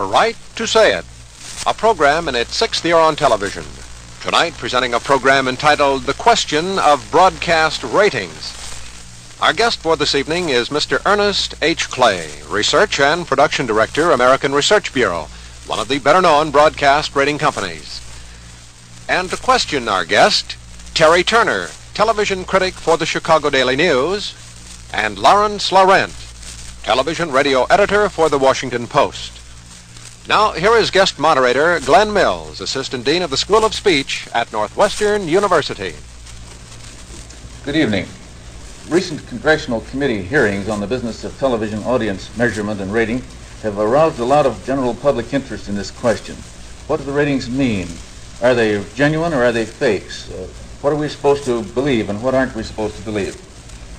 right to say it, a program in its sixth year on television. Tonight, presenting a program entitled The Question of Broadcast Ratings. Our guest for this evening is Mr. Ernest H. Clay, Research and Production Director, American Research Bureau, one of the better-known broadcast rating companies. And to question our guest, Terry Turner, television critic for the Chicago Daily News, and Laurent, television radio editor for the Washington Post. Now, here is guest moderator Glen Mills, Assistant Dean of the School of Speech at Northwestern University. Good evening. Recent congressional committee hearings on the business of television audience measurement and rating have aroused a lot of general public interest in this question. What do the ratings mean? Are they genuine or are they fakes? What are we supposed to believe and what aren't we supposed to believe?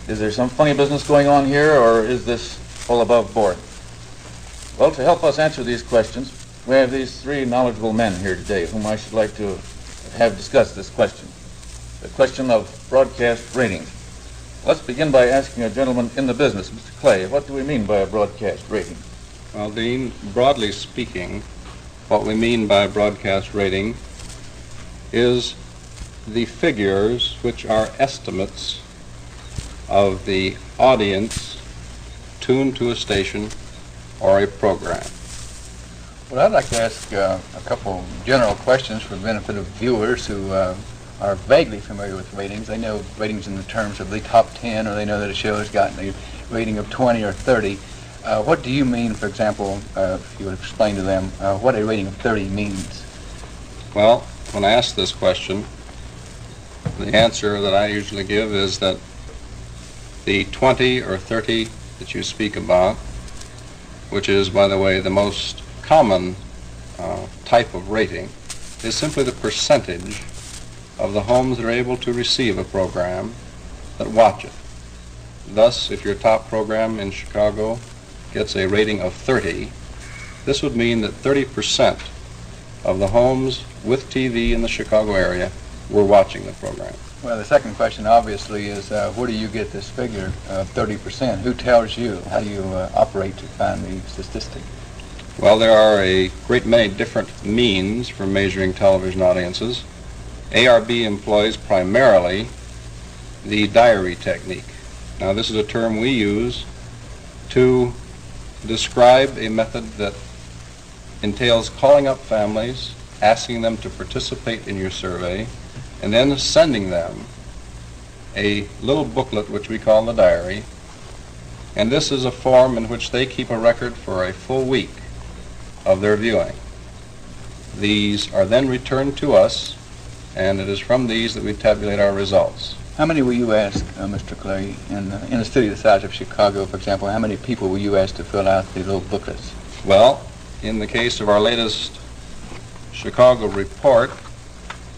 Is there some funny business going on here, or is this all above board? Well, to help us answer these questions, we have these three knowledgeable men here today whom I should like to have discuss this question, the question of broadcast ratings. Let's begin by asking a gentleman in the business, Mr. Clay, what do we mean by a broadcast rating? Well, Dean, broadly speaking, what we mean by broadcast rating is the figures which are estimates of the audience tuned to a station or a program. Well, I'd like to ask a couple general questions for the benefit of viewers who are vaguely familiar with ratings. They know ratings in the terms of the top 10, or they know that a show has gotten a rating of 20 or 30. What do you mean, for example, if you would explain to them what a rating of 30 means? Well, when I ask this question, the answer that I usually give is that the 20 or 30 that you speak about, which is, by the way, the most common type of rating, is simply the percentage of the homes that are able to receive a program that watch it. Thus, if your top program in Chicago gets a rating of 30, this would mean that 30% of the homes with TV in the Chicago area were watching the program. Well, the second question, obviously, is where do you get this figure of 30%? Who tells you? How do you operate to find the statistic? Well, there are a great many different means for measuring television audiences. ARB employs primarily the diary technique. Now, this is a term we use to describe a method that entails calling up families, asking them to participate in your survey, and then sending them a little booklet which we call the diary. And this is a form in which they keep a record for a full week of their viewing. These are then returned to us, and it is from these that we tabulate our results. How many will you ask, Mr. Clay, in a city the size of Chicago, for example, how many people will you ask to fill out the little booklets? Well, in the case of our latest Chicago report,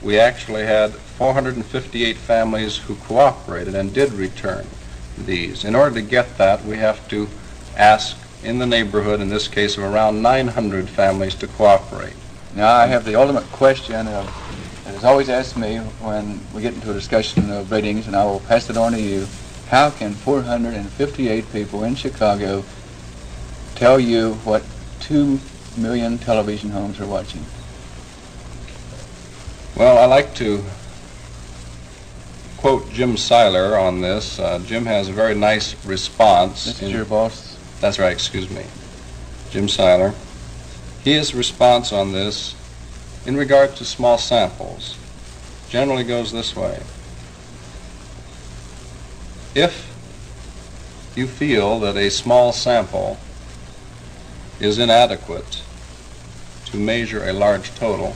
we actually had 458 families who cooperated and did return these. In order to get that, we have to ask in the neighborhood, in this case of around 900 families, to cooperate. Now, I have the ultimate question that is always asked me when we get into a discussion of ratings, and I will pass it on to you. How can 458 people in Chicago tell you what 2 million television homes are watching? Well, I like to quote Jim Seiler on this. Jim has a very nice response. This is your boss? That's right, excuse me. Jim Seiler. His response on this, in regard to small samples, generally goes this way. If you feel that a small sample is inadequate to measure a large total,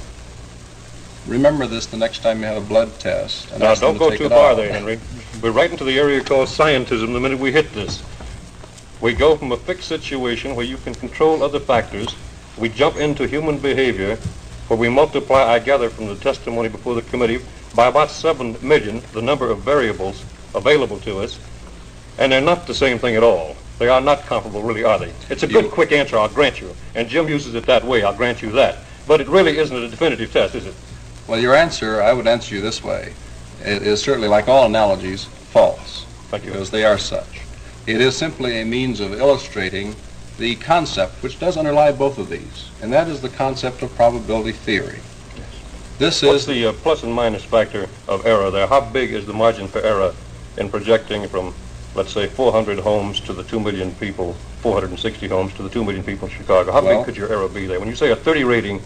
remember this the next time you have a blood test. And now, don't go too far there, Henry. We're right into the area called scientism the minute we hit this. We go from a fixed situation where you can control other factors. We jump into human behavior, where we multiply, I gather from the testimony before the committee, by about 7 million, the number of variables available to us. And they're not the same thing at all. They are not comparable, really, are they? It's a good, quick answer, I'll grant you. And Jim uses it that way, I'll grant you that. But it really isn't a definitive test, is it? Well, your answer, I would answer you this way. It is certainly, like all analogies, false. Thank you. Because they are such. It is simply a means of illustrating the concept which does underlie both of these, and that is the concept of probability theory. This What's is the plus and minus factor of error there? How big is the margin for error in projecting from, let's say, 400 homes to the 2 million people, 460 homes to the 2 million people in Chicago? How big could your error be there? When you say a 30 rating,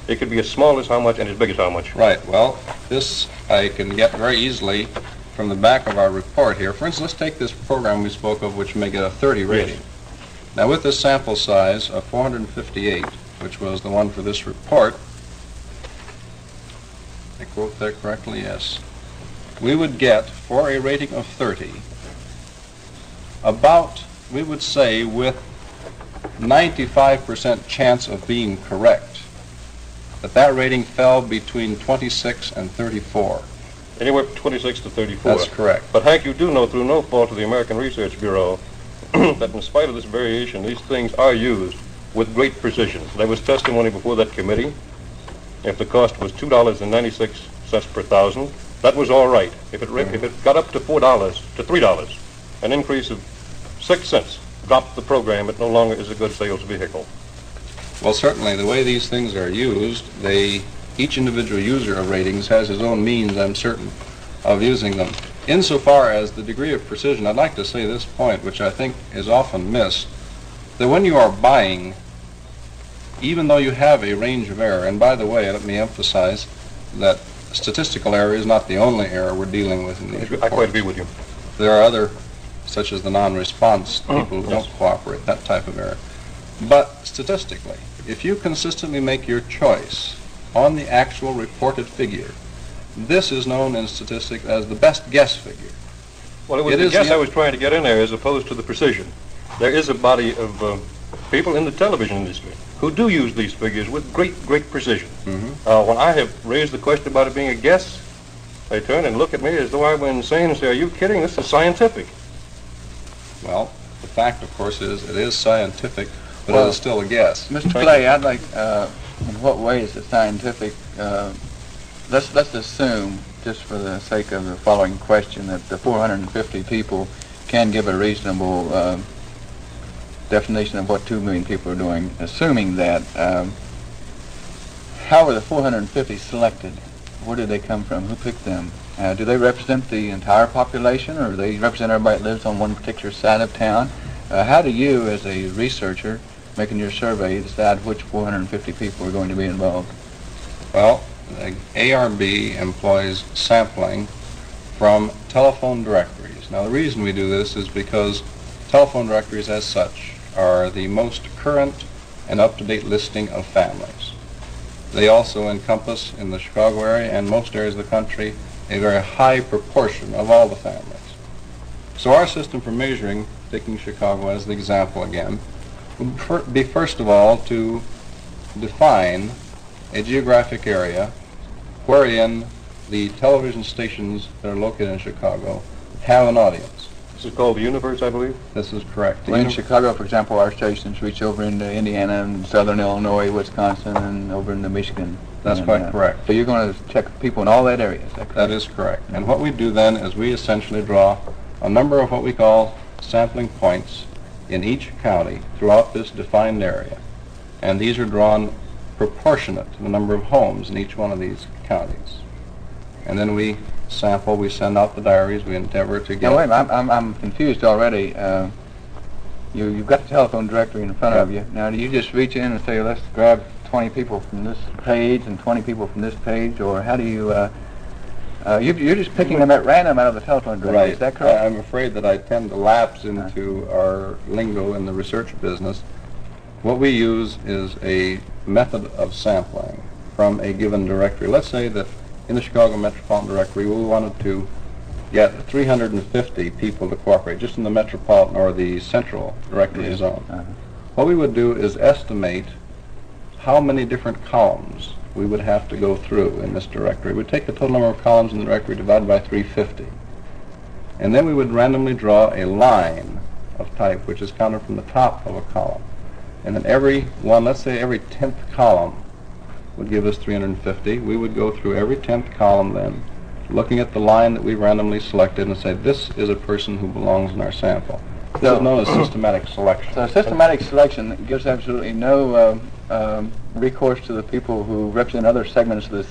it could be as small as how much and as big as how much? right. Well, this I can get very easily from the back of our report here. For instance, let's take this program we spoke of, which may get a 30 rating. Yes. Now, with this sample size of 458, which was the one for this report, I quote that correctly, yes, we would get, for a rating of 30, about, we would say, with 95% chance of being correct, that rating fell between 26 and 34. Anywhere from 26 to 34. That's correct. But Hank, you do know through no fault of the American Research Bureau that in spite of this variation, these things are used with great precision. There was testimony before that committee. If the cost was $2.96 per thousand, that was all right. If it got up to $4 to $3, an increase of 6 cents dropped the program. It no longer is a good sales vehicle. Well, certainly, the way these things are used, each individual user of ratings has his own means, I'm certain, of using them. Insofar as the degree of precision, I'd like to say this point, which I think is often missed, that when you are buying, even though you have a range of error, and by the way, let me emphasize that statistical error is not the only error we're dealing with in these reports. I quite agree with you. There are other, such as the non-response, people who don't cooperate, that type of error. But statistically, if you consistently make your choice on the actual reported figure, this is known in statistics as the best guess figure. Well, it was the guess I was trying to get in there as opposed to the precision. There is a body of people in the television industry who do use these figures with great precision. When I have raised the question about it being a guess, they turn and look at me as though I were insane and say, "Are you kidding? This is scientific." Well, the fact, of course, is it is scientific, but it is still a guess. Mr. Clay, I'd like, in what way is it scientific? Let's assume, just for the sake of the following question, that the 450 people can give a reasonable definition of what 2 million people are doing. Assuming that, how were the 450 selected? Where did they come from? Who picked them? Do they represent the entire population, or do they represent everybody that lives on one particular side of town? How do you, as a researcher, making your survey, decide which 450 people are going to be involved? Well, ARB employs sampling from telephone directories. Now, the reason we do this is because telephone directories as such are the most current and up-to-date listing of families. They also encompass, in the Chicago area and most areas of the country, a very high proportion of all the families. So our system for measuring, taking Chicago as the example again, would be first of all to define a geographic area wherein the television stations that are located in Chicago have an audience. This is called the universe, I believe. This is correct. Well, in Chicago, for example, our stations reach over into Indiana and southern Illinois, Wisconsin, and over into Michigan. That's quite correct. So you're going to check people in all that area, is that correct? That is correct. And what we do then is we essentially draw a number of what we call sampling points in each county throughout this defined area. And these are drawn proportionate to the number of homes in each one of these counties. And then we sample, we send out the diaries, we endeavor to get... Now, wait a minute, I'm confused already. You've got the telephone directory in front of you. Now, do you just reach in and say, let's grab 20 people from this page and 20 people from this page, or how do you... you're just picking them at random out of the telephone directory, Right. Is that correct? I'm afraid that I tend to lapse into our lingo in the research business. What we use is a method of sampling from a given directory. Let's say that in the Chicago Metropolitan Directory we wanted to get 350 people to cooperate, just in the metropolitan or the central directory zone. What we would do is estimate how many different columns we would have to go through in this directory. We'd take the total number of columns in the directory divided by 350. And then we would randomly draw a line of type which is counted from the top of a column. And then every one, let's say every 10th column would give us 350. We would go through every 10th column then, looking at the line that we randomly selected and say, this is a person who belongs in our sample. This is known as systematic selection. So systematic selection gives absolutely no recourse to the people who represent other segments of this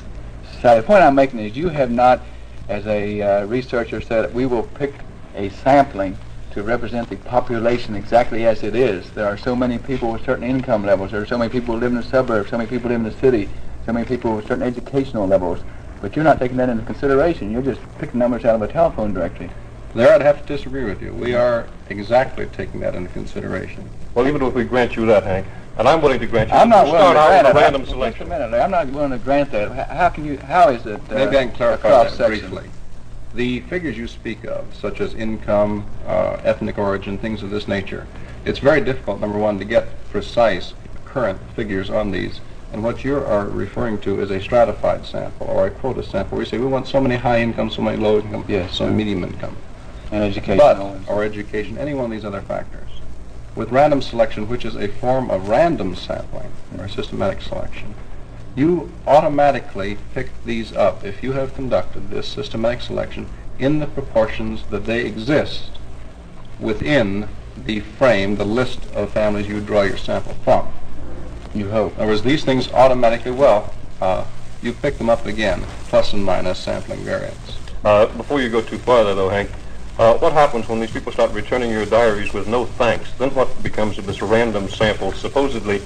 society. The point I'm making is you have not, as a researcher, said we will pick a sampling to represent the population exactly as it is. There are so many people with certain income levels. There are so many people who live in the suburbs, so many people live in the city, so many people with certain educational levels. But you're not taking that into consideration. You're just picking numbers out of a telephone directory. There I'd have to disagree with you. We are exactly taking that into consideration. Well, even if we grant you that, Hank, and I'm willing to grant you I'm that, not willing to grant it. random Just a selection. minute. I'm not willing to grant that. How is it Maybe I can clarify a that cross-section? briefly. The figures you speak of, such as income, ethnic origin, things of this nature, it's very difficult, number one, to get precise current figures on these. And what you are referring to is a stratified sample or a quota sample. We say we want so many high income, so many low income, Yes, so medium income. And education. Or education, any one of these other factors. With random selection, which is a form of random sampling or systematic selection, you automatically pick these up if you have conducted this systematic selection in the proportions that they exist within the frame, the list of families you draw your sample from. You hope. In other words, these things automatically, you pick them up again, plus and minus sampling variance. Before you go too far there, though, Hank, what happens when these people start returning your diaries with no thanks? Then what becomes of this random sample supposedly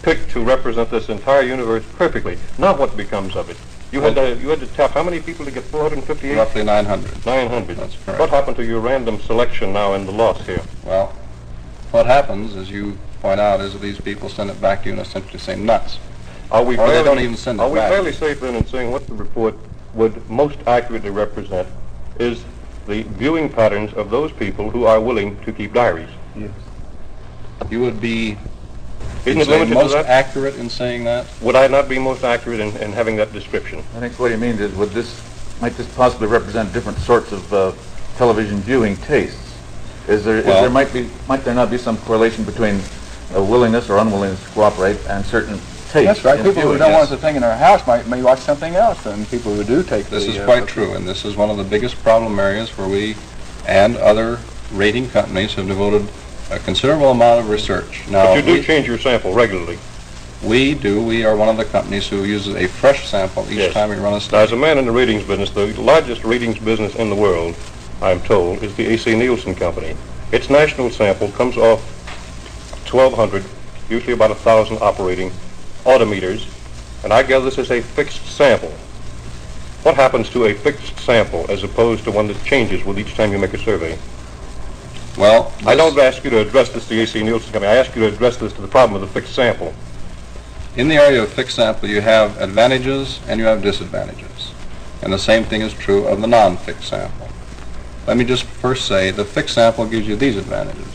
picked to represent this entire universe perfectly? Now what becomes of it? You had to tap how many people to get 458? Roughly 900. 900. That's correct. What happened to your random selection now in the loss here? Well, what happens, as you point out, is that these people send it back to you and essentially say nuts. Are we Or they don't even send it Are we back. fairly safe then in saying what the report would most accurately represent is the viewing patterns of those people who are willing to keep diaries? Yes. You would be Isn't it say, limited most to that? accurate in saying that? Would I not be most accurate in having that description? I think what he means is, might this possibly represent different sorts of television viewing tastes? Might there not be some correlation between a willingness or unwillingness to cooperate and certain tastes? That's right. in People who viewing? don't want the thing in their house may watch something else than people who do take This is quite true, and this is one of the biggest problem areas where we and other rating companies have devoted a considerable amount of research. Now, But you do change your sample regularly. we do. We are one of the companies who uses a fresh sample each Yes. time we run a Now, study. as a man in the ratings business, the largest ratings business in the world, I'm told, is the A.C. Nielsen Company. Its national sample comes off 1,200, usually about 1,000 operating autometers, and I gather this is a fixed sample. What happens to a fixed sample as opposed to one that changes with each time you make a survey? Well, I don't ask you to address this to the A.C. Nielsen Company. I ask you to address this to the problem of the fixed sample. in the area of fixed sample, you have advantages and you have disadvantages. And the same thing is true of the non-fixed sample. Let me just first say the fixed sample gives you these advantages.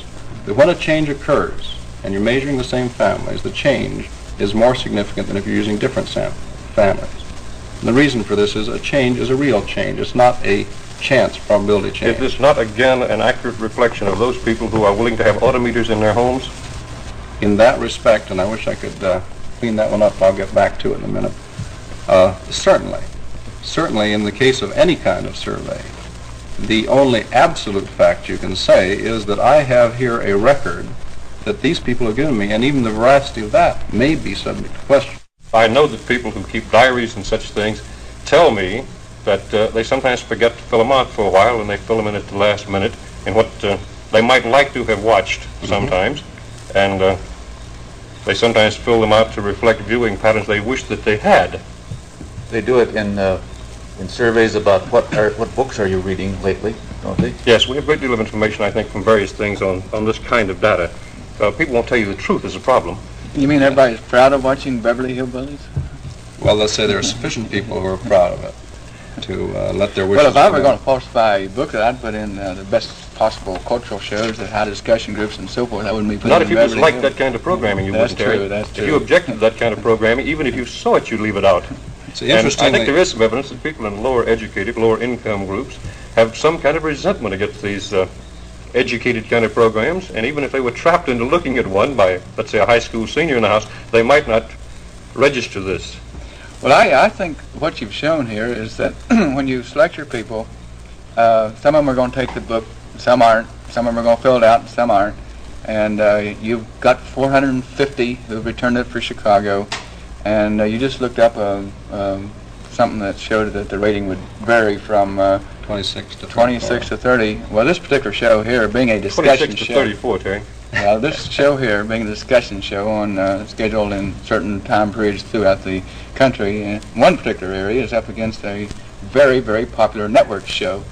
That when a change occurs and you're measuring the same families, the change is more significant than if you're using different families. And the reason for this is a change is a real change. It's not a chance probability change. Is this not, again, an accurate reflection of those people who are willing to have autometers in their homes? In that respect, and I wish I could clean that one up, I'll get back to it in a minute. Certainly in the case of any kind of survey, the only absolute fact you can say is that I have here a record that these people have given me, and even the veracity of that may be subject to question. I know that people who keep diaries and such things tell me that they sometimes forget to fill them out for a while, and they fill them in at the last minute in what they might like to have watched sometimes, and they sometimes fill them out to reflect viewing patterns they wish that they had. They do it in surveys about what books are you reading lately, don't they? Yes, we have a great deal of information, I think, from various things on this kind of data. People won't tell you the truth is a problem. You mean everybody's proud of watching Beverly Hillbillies? Well, let's say there are sufficient people who are proud of it to let their wishes Well, if I were come going out. to falsify a book, I'd put in the best possible cultural shows that had discussion groups and so forth. That wouldn't be put Not in if you Beverly disliked Hills. that kind of programming, you That's wouldn't, Terry. true, that's If true. you objected to that kind of programming, even if you saw it, you'd leave it out. It's And I interesting. think there is some evidence that people in lower educated, lower income groups have some kind of resentment against these educated kind of programs, and even if they were trapped into looking at one by, let's say, a high school senior in the house, they might not register this. Well, I think what you've shown here is that when you select your people, some of them are going to take the book, some aren't, some of them are going to fill it out and some aren't. And you've got 450 who've returned it for Chicago. And you just looked up something that showed that the rating would vary from 26 to 30. Well, this particular show here, being a discussion 26 to show. 34, Terry. This show here, being a discussion show scheduled in certain time periods throughout the country, one particular area is up against a very, very popular network show.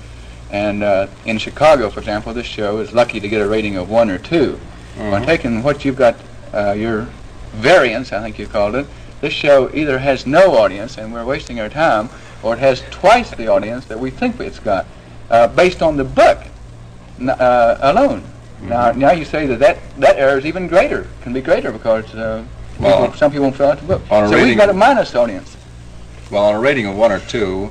And in Chicago, for example, this show is lucky to get a rating of 1 or 2. On taking what you've got, your variance, I think you called it, this show either has no audience, and we're wasting our time, or it has twice the audience that we think it's got, based on the book alone. Now you say that error is even greater, can be greater, because some people won't fill out the book. So we've got a minus audience. Well, on a rating of 1 or 2,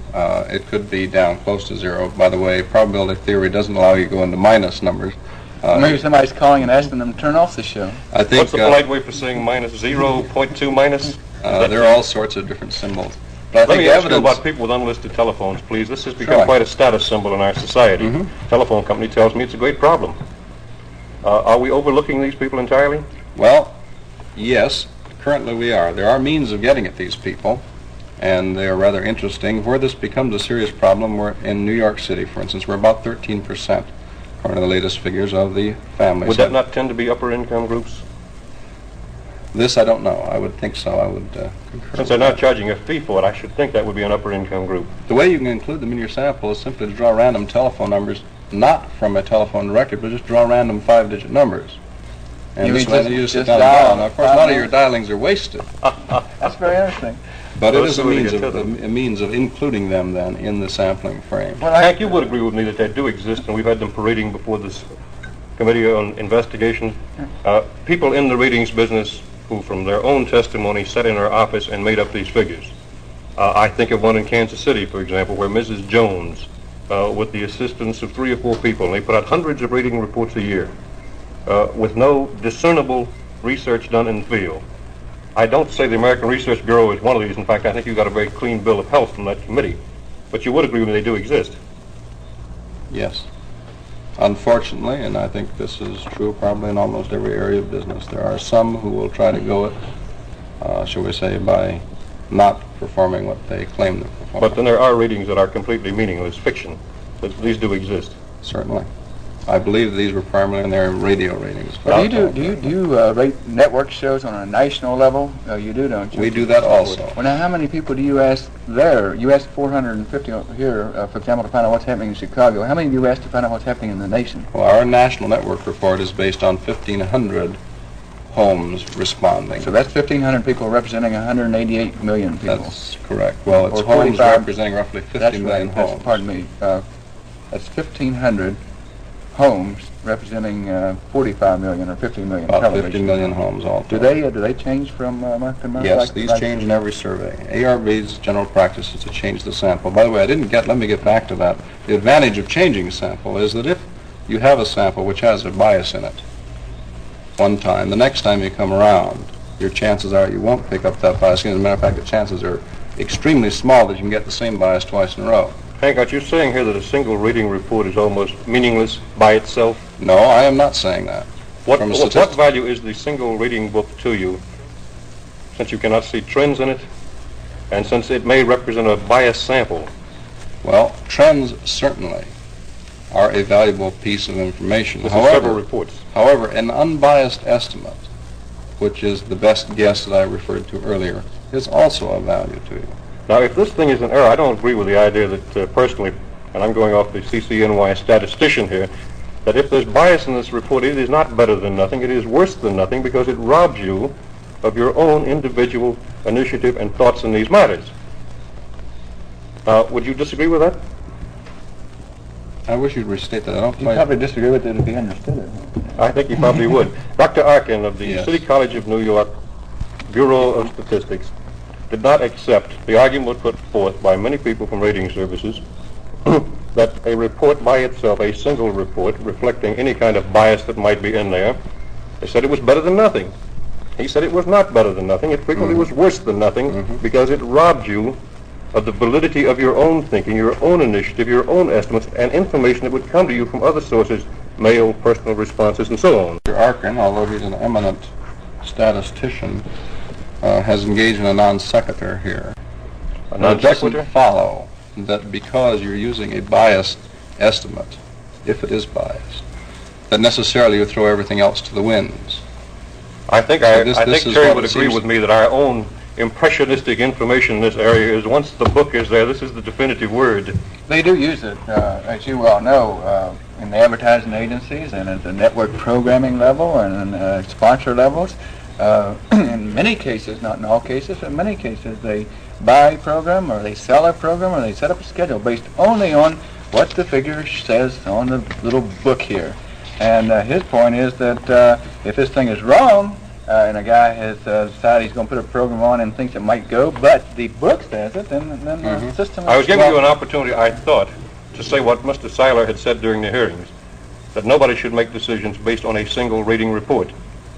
it could be down close to 0. By the way, probability theory doesn't allow you to go into minus numbers. Maybe somebody's calling and asking them to turn off the show. I think, what's the polite way for saying minus 0.2 minus? There are all sorts of different symbols. But Let me ask you about people with unlisted telephones, please. This has become quite a status symbol in our society. Telephone company tells me it's a great problem. Are we overlooking these people entirely? Well, yes, currently we are. There are means of getting at these people, and they are rather interesting. Where this becomes a serious problem, we're in New York City, for instance, we're about 13%, according to the latest figures of the families. Would that not tend to be upper income groups? This I don't know. I would think so. I would concur. Since they're not charging a fee for it, I should think that would be an upper income group. The way you can include them in your sample is simply to draw random telephone numbers, not from a telephone record, but just draw random 5-digit numbers. And You this mean way just- you just sit just down and dial dial. Now, of course, a lot of your dialings are wasted, That's very interesting. but it Well, is so a we means get of to them. a means of including them then in the sampling frame. Well, Hank, you would agree with me that they do exist, and we've had them parading before this Committee on Investigation. People in the ratings business who, from their own testimony, sat in our office and made up these figures. I think of one in Kansas City, for example, where Mrs. Jones, with the assistance of 3 or 4 people, and they put out hundreds of rating reports a year, with no discernible research done in the field. I don't say the American Research Bureau is one of these. In fact, I think you got a very clean bill of health from that committee. But you would agree with me they do exist. Yes. Unfortunately, and I think this is true probably in almost every area of business, there are some who will try to go it, shall we say, by not performing what they claim to perform. But then there are ratings that are completely meaningless, fiction. But these do exist. Certainly. I believe these were primarily in their radio ratings. Well, do you rate network shows on a national level? You do, don't you? We do that also. Well, now, how many people do you ask there? You asked 450 here, for example, to find out what's happening in Chicago. How many do you ask to find out what's happening in the nation? Well, our national network report is based on 1,500 homes responding. So that's 1,500 people representing 188 million people. That's correct. Well, it's Or homes 45 representing roughly 50 That's million right. homes. Pardon me. That's 1,500 homes representing 45 million or 50 million About television. 50 million homes all Do they change from month to month? Yes, these change in every survey. ARB's general practice is to change the sample. By the way, let me get back to that. The advantage of changing a sample is that if you have a sample which has a bias in it one time, the next time you come around, your chances are you won't pick up that bias. As a matter of fact, the chances are extremely small that you can get the same bias twice in a row. Hank, aren't you saying here that a single rating report is almost meaningless by itself? No, I am not saying that. What value is the single rating book to you, since you cannot see trends in it, and since it may represent a biased sample? Well, trends certainly are a valuable piece of information. This is several reports. However, an unbiased estimate, which is the best guess that I referred to earlier, is also of value to you. Now, if this thing is an error, I don't agree with the idea that personally, and I'm going off the CCNY statistician here, that if there's bias in this report, it is not better than nothing, it is worse than nothing, because it robs you of your own individual initiative and thoughts in these matters. Would you disagree with that? I wish you'd restate that. I don't You quite... probably disagree with it if you understood it. I think you probably would. Dr. Arkin of the Yes. City College of New York Bureau of Statistics did not accept the argument put forth by many people from rating services that a report by itself, a single report, reflecting any kind of bias that might be in there, they said it was better than nothing. He said it was not better than nothing. It frequently was worse than nothing because it robbed you of the validity of your own thinking, your own initiative, your own estimates, and information that would come to you from other sources mail, personal responses, and so on. Mr. Arkin, although he's an eminent statistician, has engaged in a non sequitur here. A Now, non it doesn't sequitur? follow that because you're using a biased estimate, if it is biased, that necessarily you throw everything else to the winds. I think this is Terry what would it agree seems- with me that our own impressionistic information in this area is once the book is there, this is the definitive word. They do use it, as you well know, in the advertising agencies and at the network programming level and sponsor levels. In many cases, not in all cases, but in many cases, they buy a program or they sell a program or they set up a schedule based only on what the figure says on the little book here. And his point is that if this thing is wrong, and a guy has decided he's going to put a program on and thinks it might go, but the book says it, then the system is I was giving you an wrong. opportunity, I thought, to say what Mr. Seiler had said during the hearings, that nobody should make decisions based on a single rating report.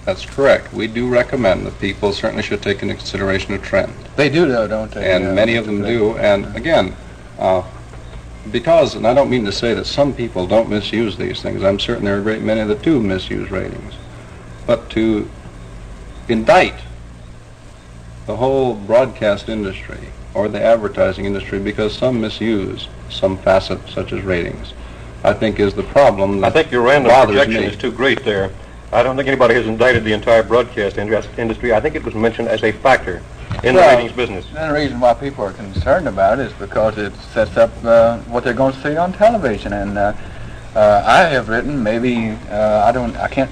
That's correct. We do recommend that people certainly should take into consideration a trend. They do, though, don't they? And many of them do. And again, because, and I don't mean to say that some people don't misuse these things. I'm certain there are a great many that do misuse ratings. But to indict the whole broadcast industry or the advertising industry because some misuse some facet such as ratings, I think is the problem that I think your random bothers projection me. is too great there. I don't think anybody has indicted the entire broadcast industry. I think it was mentioned as a factor in the ratings business. The reason why people are concerned about it is because it sets up what they're going to see on television. And I have written maybe I can't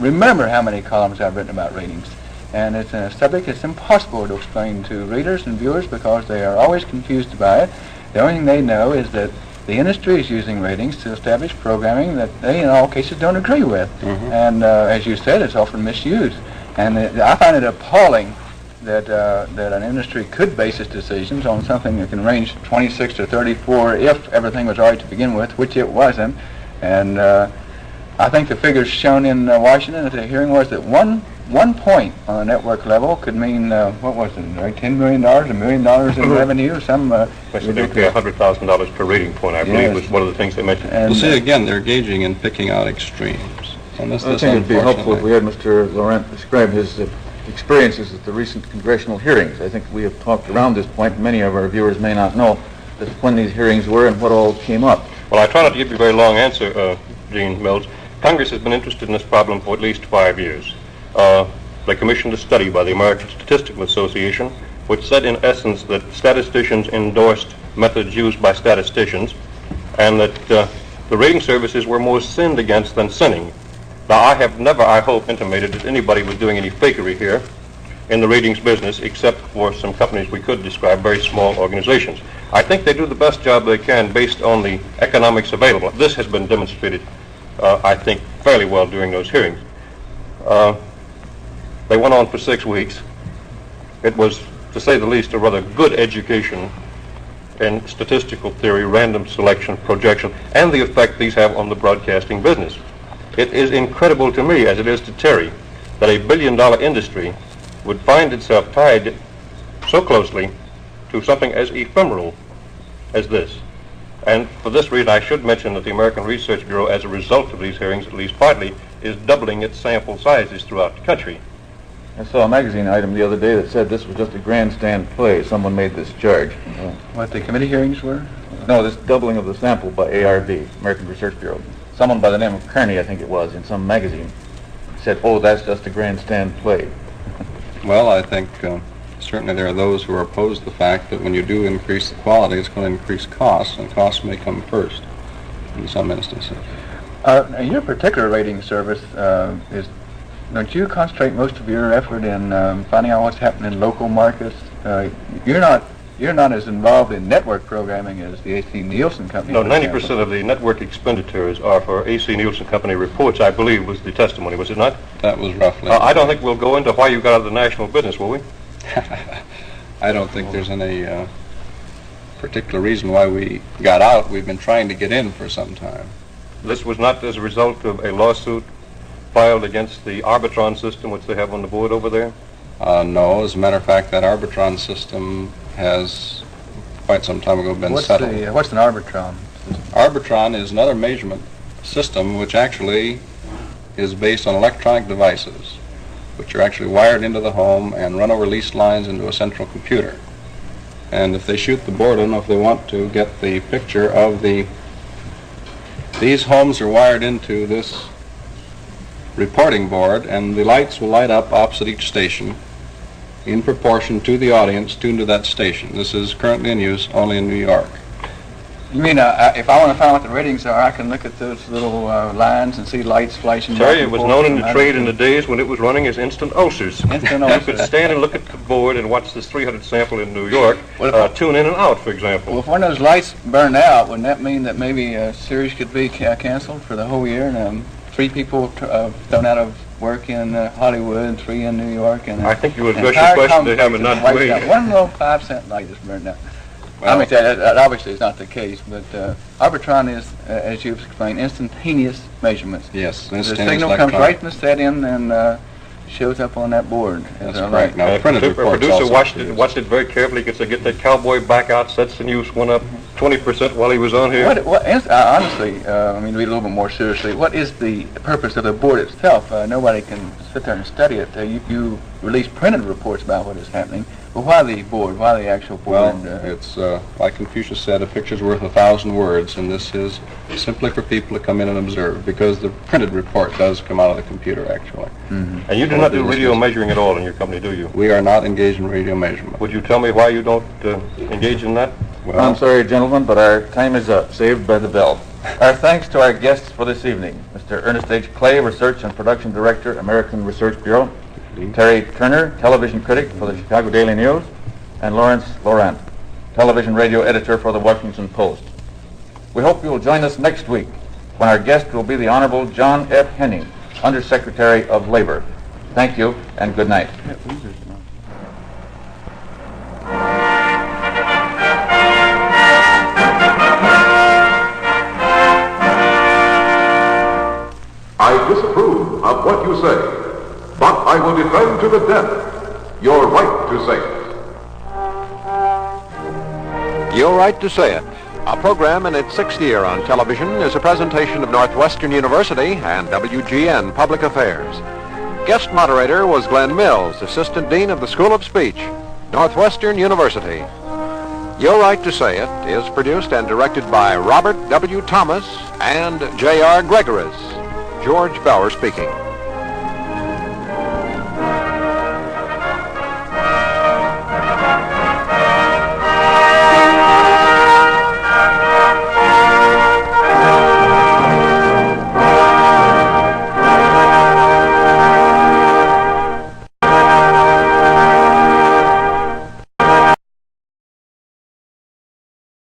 remember how many columns I've written about ratings. And it's a subject that's impossible to explain to readers and viewers because they are always confused by it. The only thing they know is that the industry is using ratings to establish programming that they, in all cases, don't agree with. And as you said, it's often misused. And I find it appalling that an industry could base its decisions on something that can range 26 to 34 if everything was all right to begin with, which it wasn't. And I think the figures shown in Washington at the hearing was that one point on a network level could mean, what was it, right, $10 million, $1 million in revenue, some They would pay $100,000 per rating point, I believe, was one of the things they mentioned. And, Well, see, again, they're engaging in picking out extremes. And this I think it would be helpful if we had Mr. Laurent describe his experiences at the recent congressional hearings. I think we have talked around this point. Many of our viewers may not know just when these hearings were and what all came up. Well, I try not to give you a very long answer, Gene Mills. Congress has been interested in this problem for at least 5 years. They commissioned a study by the American Statistical Association, which said in essence that statisticians endorsed methods used by statisticians, and that the rating services were more sinned against than sinning. Now, I have never, I hope, intimated that anybody was doing any fakery here in the ratings business, except for some companies we could describe, very small organizations. I think they do the best job they can based on the economics available. This has been demonstrated, I think, fairly well during those hearings. They went on for 6 weeks. It was, to say the least, a rather good education in statistical theory, random selection, projection, and the effect these have on the broadcasting business. It is incredible to me, as it is to Terry, that a billion-dollar industry would find itself tied so closely to something as ephemeral as this. And for this reason, I should mention that the American Research Bureau, as a result of these hearings, at least partly, is doubling its sample sizes throughout the country. I saw a magazine item the other day that said this was just a grandstand play. Someone made this charge. what the committee hearings were? No, this doubling of the sample by ARB, American Research Bureau. Someone by the name of Kearney, I think it was, in some magazine, said, oh, that's just a grandstand play. Well, I think certainly there are those who are opposed to the fact that when you do increase the quality, it's going to increase costs, and costs may come first in some instances. Your particular rating service don't you concentrate most of your effort in finding out what's happening in local markets? You're not as involved in network programming as the A.C. Nielsen Company. No, 90% of the network expenditures are for A.C. Nielsen Company reports, I believe, was the testimony, was it not? That was roughly. I don't think we'll go into why you got out of the national business, will we? I don't think there's any particular reason why we got out. We've been trying to get in for some time. This was not as a result of a lawsuit filed against the ARBitron system, which they have on the board over there? No, as a matter of fact, that ARBitron system has quite some time ago been settled. What's an Arbitron? ARBitron is another measurement system which actually is based on electronic devices, which are actually wired into the home and run over leased lines into a central computer. And if they shoot the board, I don't know if they want to get the picture of these homes are wired into this reporting board, and the lights will light up opposite each station in proportion to the audience tuned to that station. This is currently in use only in New York. You mean if I want to find out what the ratings are, I can look at those little lines and see lights flashing? Terry, it was known in the trade in the days when it was running as instant ulcers. Instant You ulcers. could stand and look at the board and watch this 300 sample in New York tune in and out, for example. Well, if one of those lights burned out, wouldn't that mean that maybe a series could be canceled for the whole year? And 3 people thrown out of work in Hollywood and 3 in New York. And I think you would address your question to him and not wiped me. out. One little 5-cent light just burned out. Well, I mean, that obviously is not the case, but ARBitron is, as you've explained, instantaneous measurements. yes, The instantaneous signal comes electronic. right from the set-in and shows up on that board. That's correct. Now, the printed A reports producer also watched it very carefully. He could say, get that cowboy back out. Sets in use went up 20% while he was on here. Honestly, I mean, to be a little bit more seriously, what is the purpose of the board itself? Nobody can sit there and study it. You release printed reports about what is happening, but why the board? Why the actual board? Well, it's like Confucius said, a picture's worth 1,000 words, and this is simply for people to come in and observe, because the printed report does come out of the computer, actually. And you do not do radio measuring at all in your company, do you? We are not engaged in radio measurement. Would you tell me why you don't engage in that? Well, I'm sorry, gentlemen, but our time is up, saved by the bell. Our thanks to our guests for this evening, Mr. Ernest H. Clay, Research and Production Director, American Research Bureau, Terry Turner, Television Critic for the Chicago Daily News, and Laurent, Television Radio Editor for the Washington Post. We hope you will join us next week when our guest will be the Honorable John F. Henning, Undersecretary of Labor. Thank you and good night. I disapprove of what you say, but I will defend to the death your right to say it. Your Right to Say It. A program in its 6th year on television is a presentation of Northwestern University and WGN Public Affairs. Guest moderator was Glen Mills, Assistant Dean of the School of Speech, Northwestern University. Your Right to Say It is produced and directed by Robert W. Thomas and J.R. Gregoris. George Bauer speaking.